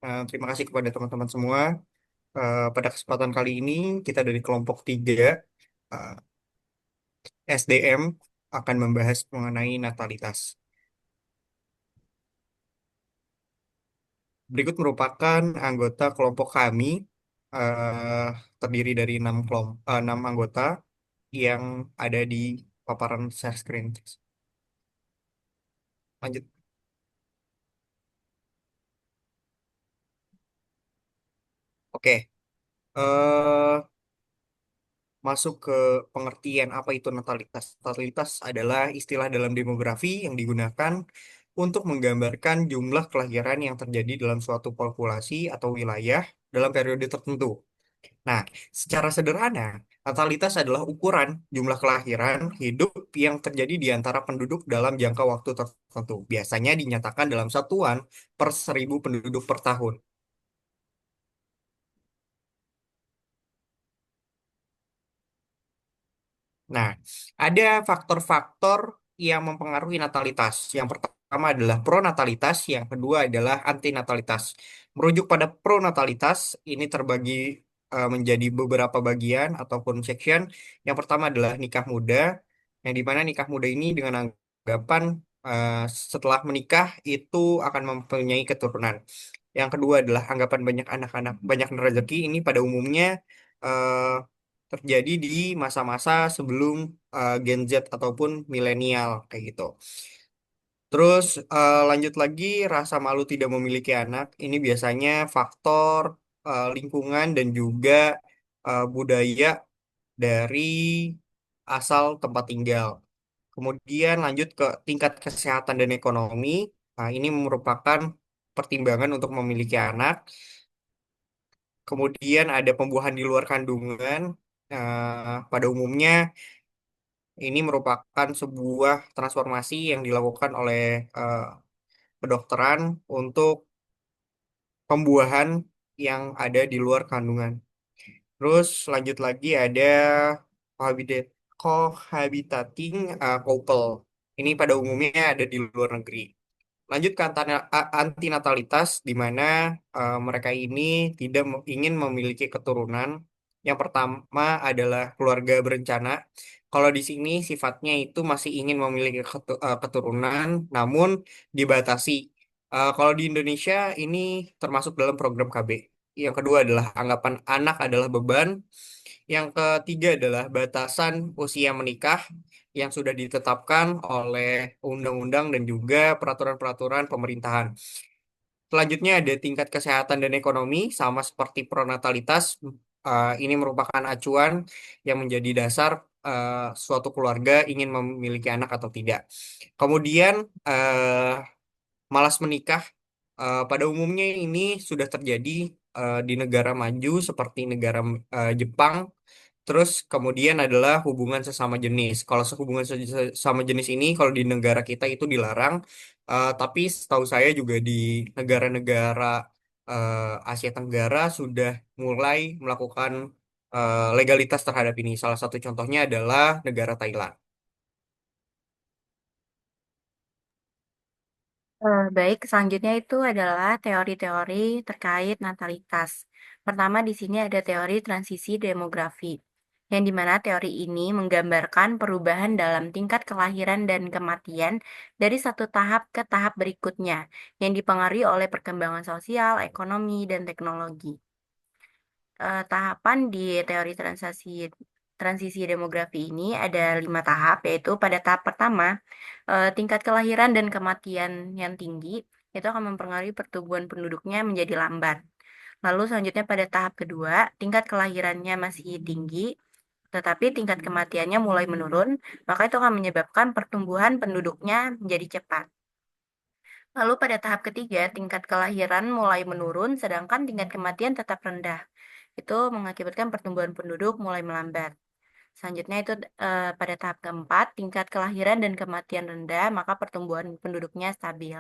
Terima kasih kepada teman-teman semua. Pada kesempatan kali ini, kita dari kelompok 3 eh, SDM akan membahas mengenai natalitas. Berikut merupakan anggota kelompok kami, eh, terdiri dari 6 anggota yang ada di paparan share screen. Lanjut. Oke. Eh, Masuk ke pengertian apa itu natalitas. Natalitas adalah istilah dalam demografi yang digunakan untuk menggambarkan jumlah kelahiran yang terjadi dalam suatu populasi atau wilayah dalam periode tertentu. Nah, secara sederhana, natalitas adalah ukuran jumlah kelahiran hidup yang terjadi di antara penduduk dalam jangka waktu tertentu. Biasanya dinyatakan dalam satuan per 1.000 penduduk per tahun. Nah, ada faktor-faktor yang mempengaruhi natalitas. Yang pertama adalah pronatalitas, yang kedua adalah antinatalitas. Merujuk pada pronatalitas, ini terbagi menjadi beberapa bagian ataupun section. Yang pertama adalah nikah muda, yang dimana nikah muda ini dengan anggapan eh, setelah menikah itu akan mempunyai keturunan. Yang kedua adalah anggapan banyak anak-anak, banyak rezeki. Ini pada umumnya eh, terjadi di masa-masa sebelum Gen Z ataupun milenial kayak gitu. Terus lanjut lagi rasa malu tidak memiliki anak. Ini biasanya faktor lingkungan dan juga budaya dari asal tempat tinggal. Kemudian lanjut ke tingkat kesehatan dan ekonomi. Nah, ini merupakan pertimbangan untuk memiliki anak. Kemudian ada pembuahan di luar kandungan. Pada umumnya ini merupakan sebuah transformasi yang dilakukan oleh eh, kedokteran untuk pembuahan yang ada di luar kandungan. Terus lanjut lagi ada cohabitat, cohabitating couple. Ini pada umumnya ada di luar negeri. Lanjut ke antinatalitas, di mana mereka ini tidak ingin memiliki keturunan. Yang pertama adalah keluarga berencana. Kalau di sini sifatnya itu masih ingin memiliki keturunan, namun dibatasi. Kalau di Indonesia ini termasuk dalam program KB. Yang kedua adalah anggapan anak adalah beban. Yang ketiga adalah batasan usia menikah yang sudah ditetapkan oleh undang-undang dan juga peraturan-peraturan pemerintahan. Selanjutnya ada tingkat kesehatan dan ekonomi, sama seperti pronatalitas. Ini merupakan acuan yang menjadi dasar suatu keluarga ingin memiliki anak atau tidak. Kemudian malas menikah. Pada umumnya ini sudah terjadi di negara maju seperti negara Jepang. Terus kemudian adalah hubungan sesama jenis. Kalau sehubungan sesama jenis ini kalau di negara kita itu dilarang. Tapi setahu saya juga di negara-negara Asia Tenggara sudah mulai melakukan legalitas terhadap ini. Salah satu contohnya adalah negara Thailand. Baik, selanjutnya itu adalah teori-teori terkait natalitas. Pertama di sini ada teori transisi demografi, yang dimana teori ini menggambarkan perubahan dalam tingkat kelahiran dan kematian dari satu tahap ke tahap berikutnya, yang dipengaruhi oleh perkembangan sosial, ekonomi, dan teknologi. Tahapan di teori transisi demografi ini ada 5 tahap, yaitu pada tahap pertama, tingkat kelahiran dan kematian yang tinggi itu akan mempengaruhi pertumbuhan penduduknya menjadi lambat. Lalu selanjutnya pada tahap kedua, tingkat kelahirannya masih tinggi, tetapi tingkat kematiannya mulai menurun, maka itu akan menyebabkan pertumbuhan penduduknya menjadi cepat. Lalu pada tahap ketiga, tingkat kelahiran mulai menurun, sedangkan tingkat kematian tetap rendah. Itu mengakibatkan pertumbuhan penduduk mulai melambat. Selanjutnya itu pada tahap keempat, tingkat kelahiran dan kematian rendah, maka pertumbuhan penduduknya stabil.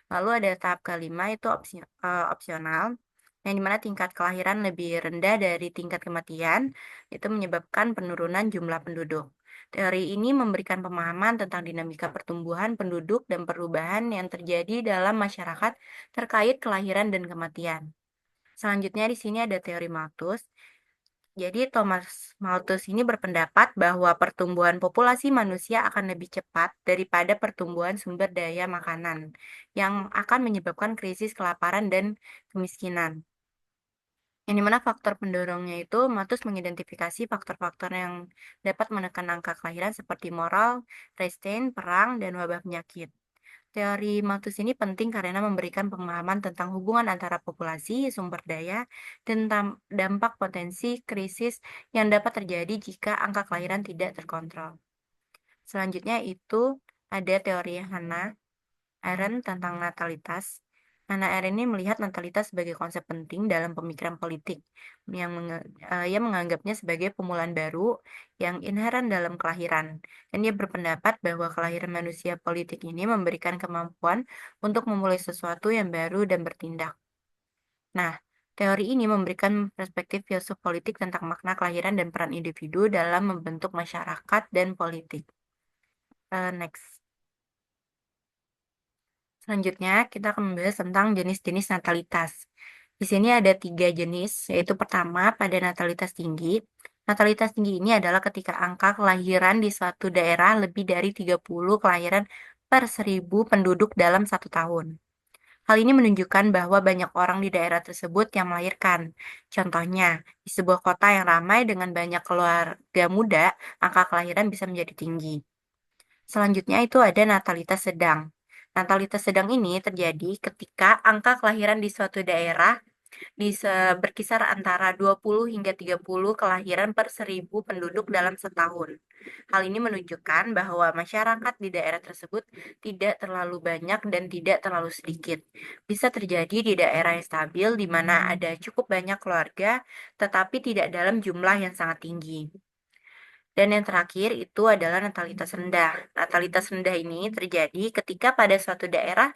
Lalu ada tahap kelima itu opsional, yang dimana tingkat kelahiran lebih rendah dari tingkat kematian, itu menyebabkan penurunan jumlah penduduk. Teori ini memberikan pemahaman tentang dinamika pertumbuhan penduduk dan perubahan yang terjadi dalam masyarakat terkait kelahiran dan kematian. Selanjutnya di sini ada teori Malthus. Jadi Thomas Malthus ini berpendapat bahwa pertumbuhan populasi manusia akan lebih cepat daripada pertumbuhan sumber daya makanan, yang akan menyebabkan krisis kelaparan dan kemiskinan. Yang dimana faktor pendorongnya itu, Malthus mengidentifikasi faktor-faktor yang dapat menekan angka kelahiran seperti moral, restraint, perang, dan wabah penyakit. Teori Malthus ini penting karena memberikan pemahaman tentang hubungan antara populasi, sumber daya, dan dampak potensi krisis yang dapat terjadi jika angka kelahiran tidak terkontrol. Selanjutnya itu ada teori Hannah Arendt tentang natalitas. Hannah Arendt ini melihat natalitas sebagai konsep penting dalam pemikiran politik, ia menganggapnya sebagai pemulaan baru yang inheren dalam kelahiran. Dan dia berpendapat bahwa kelahiran manusia politik ini memberikan kemampuan untuk memulai sesuatu yang baru dan bertindak. Nah, teori ini memberikan perspektif filsuf politik tentang makna kelahiran dan peran individu dalam membentuk masyarakat dan politik. Next. Selanjutnya, kita akan membahas tentang jenis-jenis natalitas. Di sini ada 3 jenis, yaitu pertama, pada natalitas tinggi. Natalitas tinggi ini adalah ketika angka kelahiran di suatu daerah lebih dari 30 kelahiran per 1.000 penduduk dalam 1 tahun. Hal ini menunjukkan bahwa banyak orang di daerah tersebut yang melahirkan. Contohnya, di sebuah kota yang ramai dengan banyak keluarga muda, angka kelahiran bisa menjadi tinggi. Selanjutnya itu ada natalitas sedang. Natalitas sedang ini terjadi ketika angka kelahiran di suatu daerah berkisar antara 20 hingga 30 kelahiran per 1.000 penduduk dalam setahun. Hal ini menunjukkan bahwa masyarakat di daerah tersebut tidak terlalu banyak dan tidak terlalu sedikit. Bisa terjadi di daerah yang stabil di mana ada cukup banyak keluarga, tetapi tidak dalam jumlah yang sangat tinggi. Dan yang terakhir itu adalah natalitas rendah. Natalitas rendah ini terjadi ketika pada suatu daerah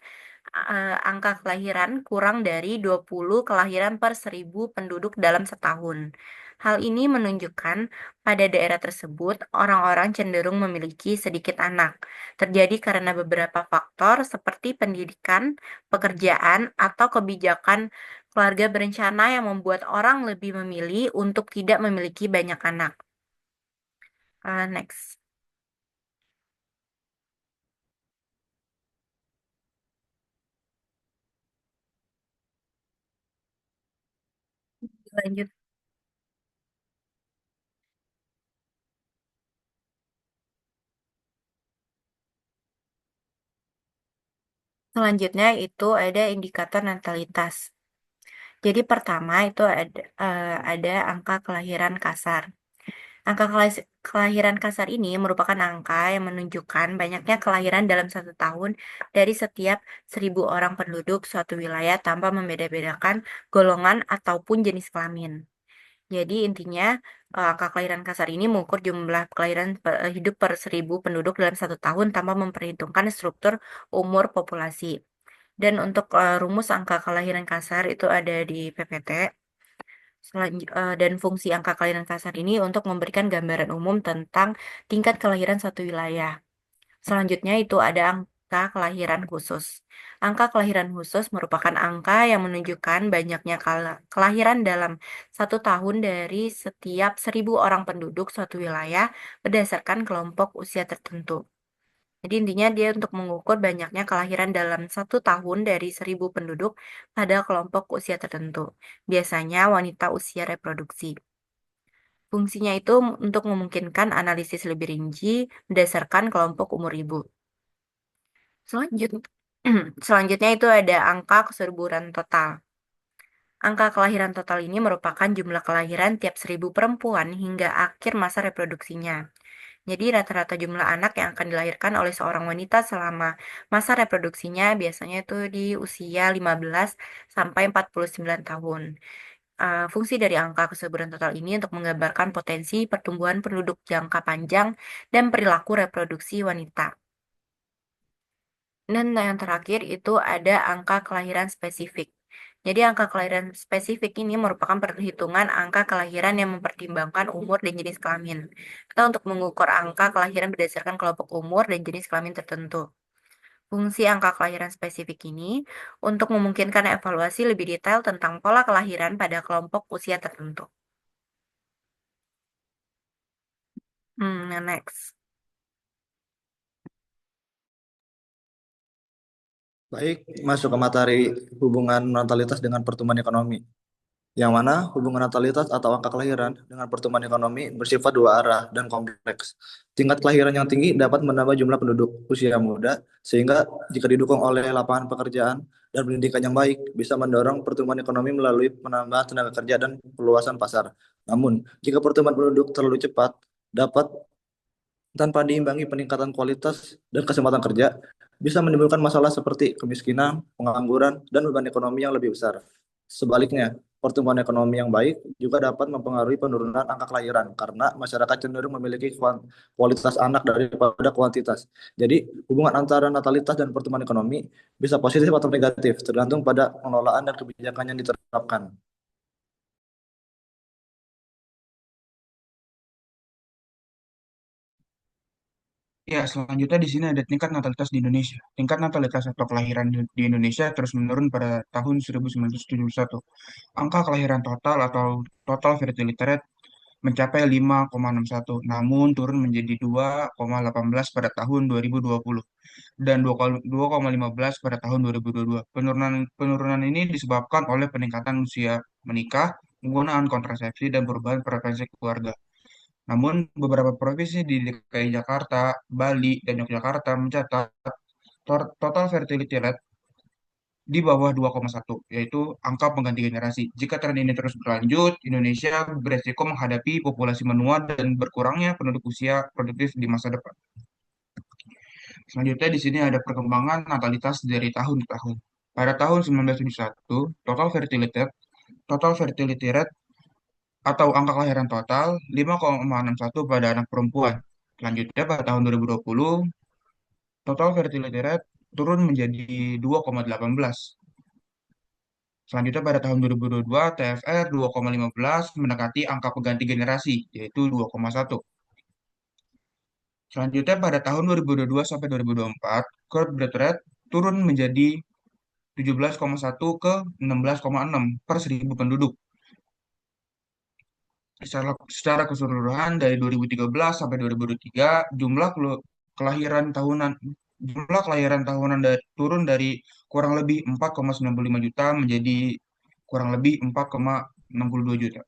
angka kelahiran kurang dari 20 kelahiran per 1.000 penduduk dalam setahun. Hal ini menunjukkan pada daerah tersebut orang-orang cenderung memiliki sedikit anak. Terjadi karena beberapa faktor seperti pendidikan, pekerjaan, atau kebijakan keluarga berencana yang membuat orang lebih memilih untuk tidak memiliki banyak anak. Next. Lanjut. Selanjutnya itu ada indikator natalitas. Jadi pertama itu ada angka kelahiran kasar. Angka kelahiran kasar ini merupakan angka yang menunjukkan banyaknya kelahiran dalam 1 tahun dari setiap 1.000 orang penduduk suatu wilayah tanpa membeda-bedakan golongan ataupun jenis kelamin. Jadi intinya angka kelahiran kasar ini mengukur jumlah kelahiran hidup per 1.000 penduduk dalam 1 tahun tanpa memperhitungkan struktur umur populasi. Dan untuk rumus angka kelahiran kasar itu ada di PPT. Dan fungsi angka kelahiran kasar ini untuk memberikan gambaran umum tentang tingkat kelahiran suatu wilayah. Selanjutnya itu ada angka kelahiran khusus. Angka kelahiran khusus merupakan angka yang menunjukkan banyaknya kelahiran dalam 1 tahun dari setiap 1.000 orang penduduk suatu wilayah berdasarkan kelompok usia tertentu. Jadi intinya dia untuk mengukur banyaknya kelahiran dalam 1 tahun dari 1.000 penduduk pada kelompok usia tertentu, biasanya wanita usia reproduksi. Fungsinya itu untuk memungkinkan analisis lebih rinci berdasarkan kelompok umur ibu. Selanjutnya itu ada angka kesuburan total. Angka kelahiran total ini merupakan jumlah kelahiran tiap 1.000 perempuan hingga akhir masa reproduksinya. Jadi rata-rata jumlah anak yang akan dilahirkan oleh seorang wanita selama masa reproduksinya biasanya itu di usia 15 sampai 49 tahun. Fungsi dari angka kesuburan total ini untuk menggambarkan potensi pertumbuhan penduduk jangka panjang dan perilaku reproduksi wanita. Dan yang terakhir itu ada angka kelahiran spesifik. Jadi angka kelahiran spesifik ini merupakan perhitungan angka kelahiran yang mempertimbangkan umur dan jenis kelamin, atau untuk mengukur angka kelahiran berdasarkan kelompok umur dan jenis kelamin tertentu. Fungsi angka kelahiran spesifik ini untuk memungkinkan evaluasi lebih detail tentang pola kelahiran pada kelompok usia tertentu. Next. Baik, masuk ke materi hubungan natalitas dengan pertumbuhan ekonomi. Yang mana hubungan natalitas atau angka kelahiran dengan pertumbuhan ekonomi bersifat dua arah dan kompleks. Tingkat kelahiran yang tinggi dapat menambah jumlah penduduk usia muda, sehingga jika didukung oleh lapangan pekerjaan dan pendidikan yang baik, bisa mendorong pertumbuhan ekonomi melalui penambahan tenaga kerja dan perluasan pasar. Namun, jika pertumbuhan penduduk terlalu cepat, dapat tanpa diimbangi peningkatan kualitas dan kesempatan kerja, bisa menimbulkan masalah seperti kemiskinan, pengangguran, dan beban ekonomi yang lebih besar. Sebaliknya, pertumbuhan ekonomi yang baik juga dapat mempengaruhi penurunan angka kelahiran karena masyarakat cenderung memiliki kualitas anak daripada kuantitas. Jadi, hubungan antara natalitas dan pertumbuhan ekonomi bisa positif atau negatif, tergantung pada pengelolaan dan kebijakan yang diterapkan. Ya, selanjutnya di sini ada tingkat natalitas di Indonesia. Tingkat natalitas atau kelahiran di Indonesia terus menurun pada tahun 1971. Angka kelahiran total atau total fertility rate mencapai 5,61, namun turun menjadi 2,18 pada tahun 2020 dan 2,15 pada tahun 2022. Penurunan ini disebabkan oleh peningkatan usia menikah, penggunaan kontrasepsi, dan perubahan preferensi keluarga. Namun, beberapa provinsi di DKI Jakarta, Bali, dan Yogyakarta mencatat total fertility rate di bawah 2,1, yaitu angka pengganti generasi. Jika tren ini terus berlanjut, Indonesia beresiko menghadapi populasi menua dan berkurangnya penduduk usia produktif di masa depan. Selanjutnya di sini ada perkembangan natalitas dari tahun ke tahun. Pada tahun 1971, total fertility rate atau angka kelahiran total 5,61 pada anak perempuan. Selanjutnya pada tahun 2020, total fertility rate turun menjadi 2,18. Selanjutnya pada tahun 2022, TFR 2,15 mendekati angka pengganti generasi, yaitu 2,1. Selanjutnya pada tahun 2022 sampai 2024, growth birth rate turun menjadi 17,1 ke 16,6 per 1.000 penduduk. Secara keseluruhan dari 2013 sampai 2023, jumlah kelahiran tahunan turun dari kurang lebih 4,95 juta menjadi kurang lebih 4,62 juta.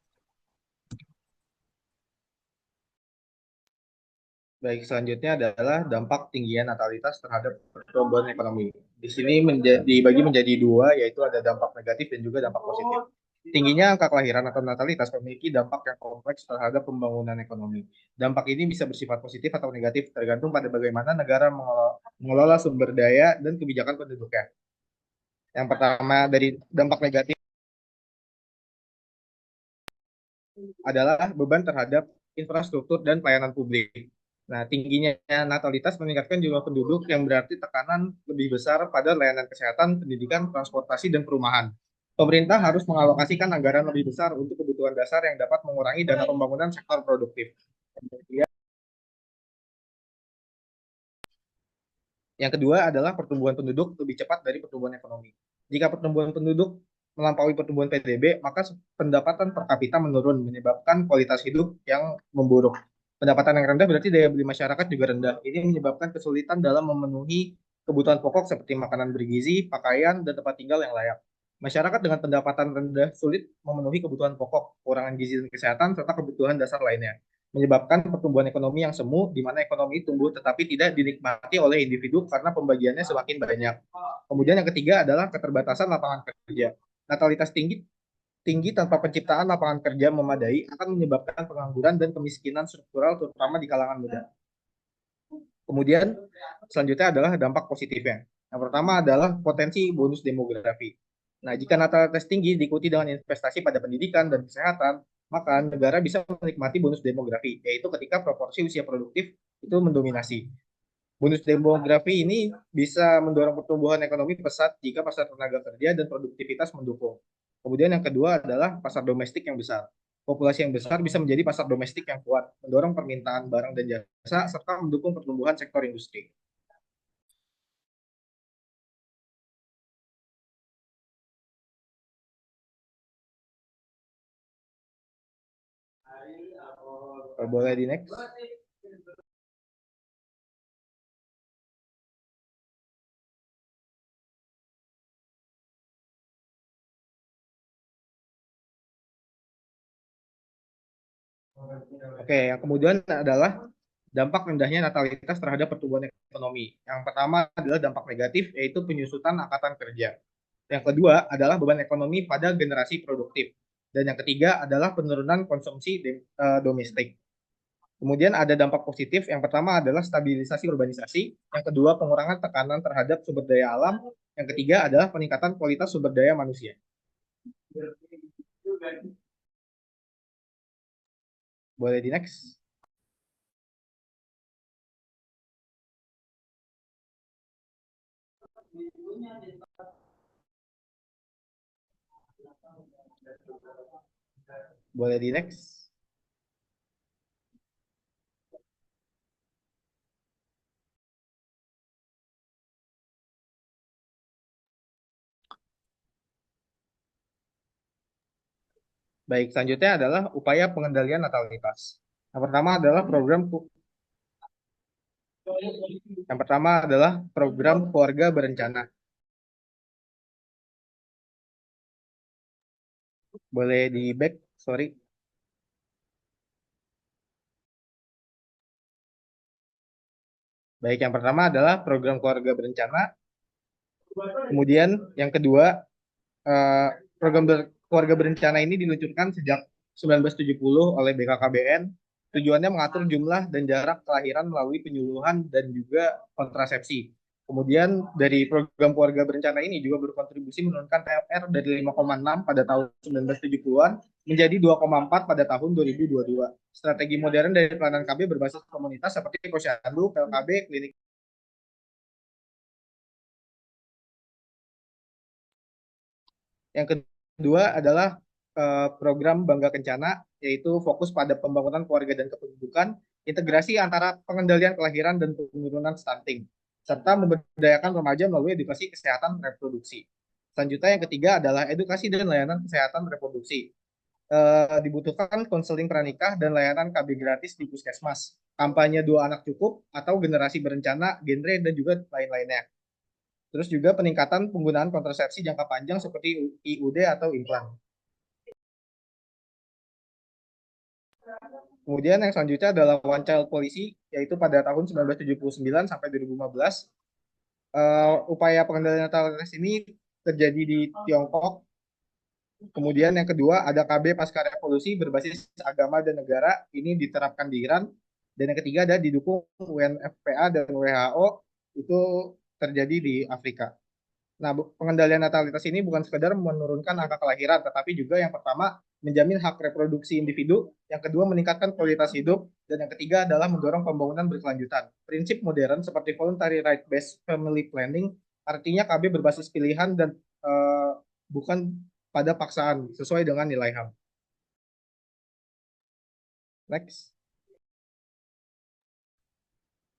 Baik, selanjutnya adalah dampak tingginya natalitas terhadap pertumbuhan ekonomi. Di sini dibagi menjadi dua, yaitu ada dampak negatif dan juga dampak positif. Tingginya angka kelahiran atau natalitas memiliki dampak yang kompleks terhadap pembangunan ekonomi. Dampak ini bisa bersifat positif atau negatif, tergantung pada bagaimana negara mengelola sumber daya dan kebijakan penduduknya. Yang pertama dari dampak negatif adalah beban terhadap infrastruktur dan pelayanan publik. Nah, tingginya natalitas meningkatkan jumlah penduduk yang berarti tekanan lebih besar pada layanan kesehatan, pendidikan, transportasi, dan perumahan. Pemerintah harus mengalokasikan anggaran lebih besar untuk kebutuhan dasar yang dapat mengurangi dana pembangunan sektor produktif. Yang kedua adalah pertumbuhan penduduk lebih cepat dari pertumbuhan ekonomi. Jika pertumbuhan penduduk melampaui pertumbuhan PDB, maka pendapatan per kapita menurun, menyebabkan kualitas hidup yang memburuk. Pendapatan yang rendah berarti daya beli masyarakat juga rendah. Ini menyebabkan kesulitan dalam memenuhi kebutuhan pokok seperti makanan bergizi, pakaian, dan tempat tinggal yang layak. Masyarakat dengan pendapatan rendah sulit memenuhi kebutuhan pokok, kekurangan gizi dan kesehatan, serta kebutuhan dasar lainnya, menyebabkan pertumbuhan ekonomi yang semu, di mana ekonomi tumbuh tetapi tidak dinikmati oleh individu karena pembagiannya semakin banyak. Kemudian yang ketiga adalah keterbatasan lapangan kerja. Natalitas tinggi tinggi tanpa penciptaan lapangan kerja memadai akan menyebabkan pengangguran dan kemiskinan struktural terutama di kalangan muda. Kemudian selanjutnya adalah dampak positifnya. Yang pertama adalah potensi bonus demografi. Nah, jika natalitas tinggi diikuti dengan investasi pada pendidikan dan kesehatan, maka negara bisa menikmati bonus demografi, yaitu ketika proporsi usia produktif itu mendominasi. Bonus demografi ini bisa mendorong pertumbuhan ekonomi pesat jika pasar tenaga kerja dan produktivitas mendukung. Kemudian yang kedua adalah pasar domestik yang besar. Populasi yang besar bisa menjadi pasar domestik yang kuat, mendorong permintaan barang dan jasa, serta mendukung pertumbuhan sektor industri. Boleh di next. Oke, yang kemudian adalah dampak rendahnya natalitas terhadap pertumbuhan ekonomi. Yang pertama adalah dampak negatif, yaitu penyusutan angkatan kerja. Yang kedua adalah beban ekonomi pada generasi produktif. Dan yang ketiga adalah penurunan konsumsi domestik. Kemudian ada dampak positif. Yang pertama adalah stabilisasi urbanisasi. Yang kedua pengurangan tekanan terhadap sumber daya alam. Yang ketiga adalah peningkatan kualitas sumber daya manusia. Boleh di next. Boleh di next. Baik, selanjutnya adalah upaya pengendalian natalitas. Yang pertama adalah program keluarga berencana. Boleh di back, sorry. Baik, yang pertama adalah program keluarga berencana. Kemudian yang kedua, program keluarga berencana ini diluncurkan sejak 1970 oleh BKKBN. Tujuannya mengatur jumlah dan jarak kelahiran melalui penyuluhan dan juga kontrasepsi. Kemudian dari program keluarga berencana ini juga berkontribusi menurunkan TFR dari 5,6 pada tahun 1970-an menjadi 2,4 pada tahun 2022. Strategi modern dari pelayanan KB berbasis komunitas seperti posyandu, PLKB, klinik. Yang kedua adalah program Bangga Kencana, yaitu fokus pada pembangunan keluarga dan kependudukan, integrasi antara pengendalian kelahiran dan penurunan stunting, serta memberdayakan remaja melalui edukasi kesehatan reproduksi. Selanjutnya yang ketiga adalah edukasi dan layanan kesehatan reproduksi. Dibutuhkan konseling pranikah dan layanan KB gratis di puskesmas, kampanye 2 anak cukup atau generasi berencana, genre, dan juga lain-lainnya. Terus juga peningkatan penggunaan kontrasepsi jangka panjang seperti IUD atau implan. Kemudian yang selanjutnya adalah One Child Policy, yaitu pada tahun 1979 sampai 2015. Upaya pengendalian natalitas ini terjadi di Tiongkok. Kemudian yang kedua ada KB Pasca Revolusi berbasis agama dan negara, ini diterapkan di Iran. Dan yang ketiga ada didukung UNFPA dan WHO, itu terjadi di Afrika. Nah, pengendalian natalitas ini bukan sekedar menurunkan angka kelahiran, tetapi juga yang pertama menjamin hak reproduksi individu, yang kedua meningkatkan kualitas hidup, dan yang ketiga adalah mendorong pembangunan berkelanjutan. Prinsip modern seperti voluntary right-based family planning, artinya KB berbasis pilihan dan bukan pada paksaan, sesuai dengan nilai HAM. Next.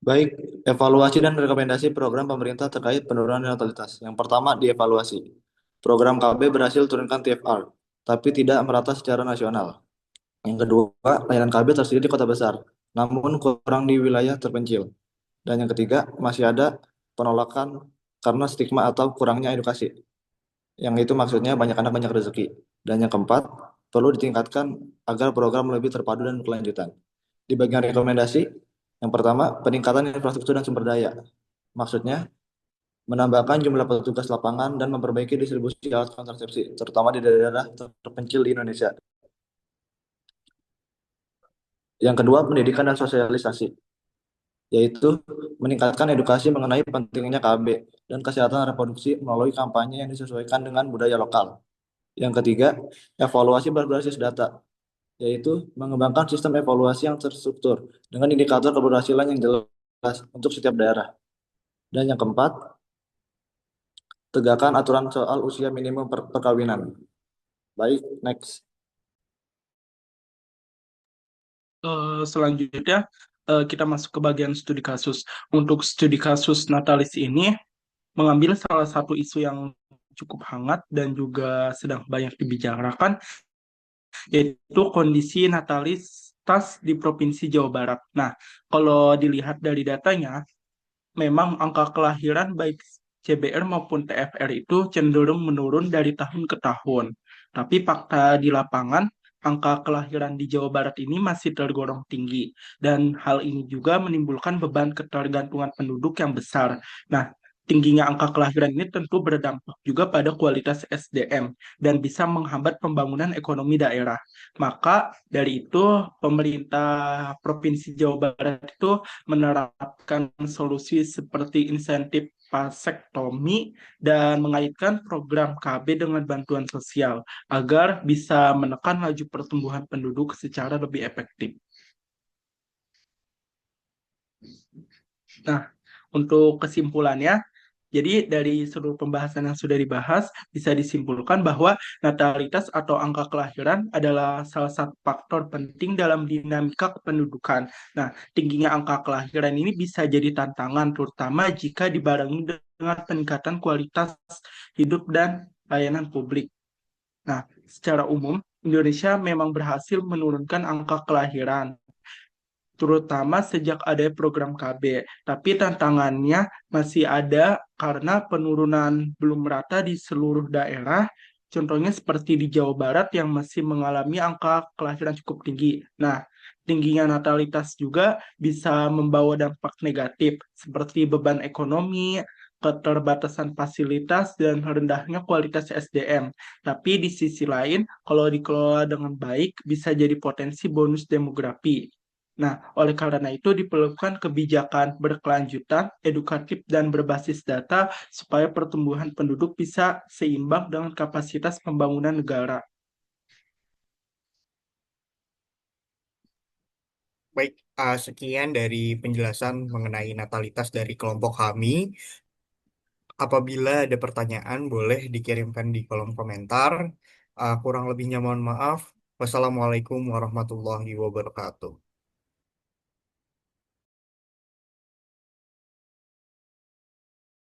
Baik, evaluasi dan rekomendasi program pemerintah terkait penurunan natalitas. Yang pertama, dievaluasi. Program KB berhasil turunkan TFR, tapi tidak merata secara nasional. Yang kedua, layanan KB tersedia di kota besar, namun kurang di wilayah terpencil. Dan yang ketiga, masih ada penolakan karena stigma atau kurangnya edukasi. Yang itu maksudnya banyak anak banyak rezeki. Dan yang keempat, perlu ditingkatkan agar program lebih terpadu dan berkelanjutan. Di bagian rekomendasi, yang pertama, peningkatan infrastruktur dan sumber daya. Maksudnya, menambahkan jumlah petugas lapangan dan memperbaiki distribusi alat kontrasepsi, terutama di daerah terpencil di Indonesia. Yang kedua, pendidikan dan sosialisasi, yaitu meningkatkan edukasi mengenai pentingnya KB dan kesehatan reproduksi melalui kampanye yang disesuaikan dengan budaya lokal. Yang ketiga, evaluasi berbasis data, yaitu mengembangkan sistem evaluasi yang terstruktur dengan indikator keberhasilan yang jelas untuk setiap daerah. Dan yang keempat, tegakkan aturan soal usia minimum perkawinan. Baik, next. Selanjutnya kita masuk ke bagian studi kasus. Untuk studi kasus Natalis ini mengambil salah satu isu yang cukup hangat dan juga sedang banyak dibicarakan, yaitu kondisi natalitas di Provinsi Jawa Barat. Nah, kalau dilihat dari datanya, memang angka kelahiran baik CBR maupun TFR itu cenderung menurun dari tahun ke tahun. Tapi fakta di lapangan, angka kelahiran di Jawa Barat ini masih tergolong tinggi. Dan hal ini juga menimbulkan beban ketergantungan penduduk yang besar. Nah, tingginya angka kelahiran ini tentu berdampak juga pada kualitas SDM dan bisa menghambat pembangunan ekonomi daerah. Maka dari itu, pemerintah Provinsi Jawa Barat itu menerapkan solusi seperti insentif vasektomi dan mengaitkan program KB dengan bantuan sosial agar bisa menekan laju pertumbuhan penduduk secara lebih efektif. Nah, untuk kesimpulannya, jadi dari seluruh pembahasan yang sudah dibahas, bisa disimpulkan bahwa natalitas atau angka kelahiran adalah salah satu faktor penting dalam dinamika kependudukan. Nah, tingginya angka kelahiran ini bisa jadi tantangan, terutama jika dibarengi dengan peningkatan kualitas hidup dan layanan publik. Nah, secara umum, Indonesia memang berhasil menurunkan angka kelahiran terutama sejak ada program KB. Tapi tantangannya masih ada karena penurunan belum merata di seluruh daerah. Contohnya seperti di Jawa Barat yang masih mengalami angka kelahiran cukup tinggi. Nah, tingginya natalitas juga bisa membawa dampak negatif seperti beban ekonomi, keterbatasan fasilitas, dan rendahnya kualitas SDM. Tapi di sisi lain, kalau dikelola dengan baik, bisa jadi potensi bonus demografi. Nah, oleh karena itu diperlukan kebijakan berkelanjutan, edukatif, dan berbasis data supaya pertumbuhan penduduk bisa seimbang dengan kapasitas pembangunan negara. Baik, sekian dari penjelasan mengenai natalitas dari kelompok kami. Apabila ada pertanyaan, boleh dikirimkan di kolom komentar. Kurang lebihnya mohon maaf. Wassalamualaikum warahmatullahi wabarakatuh.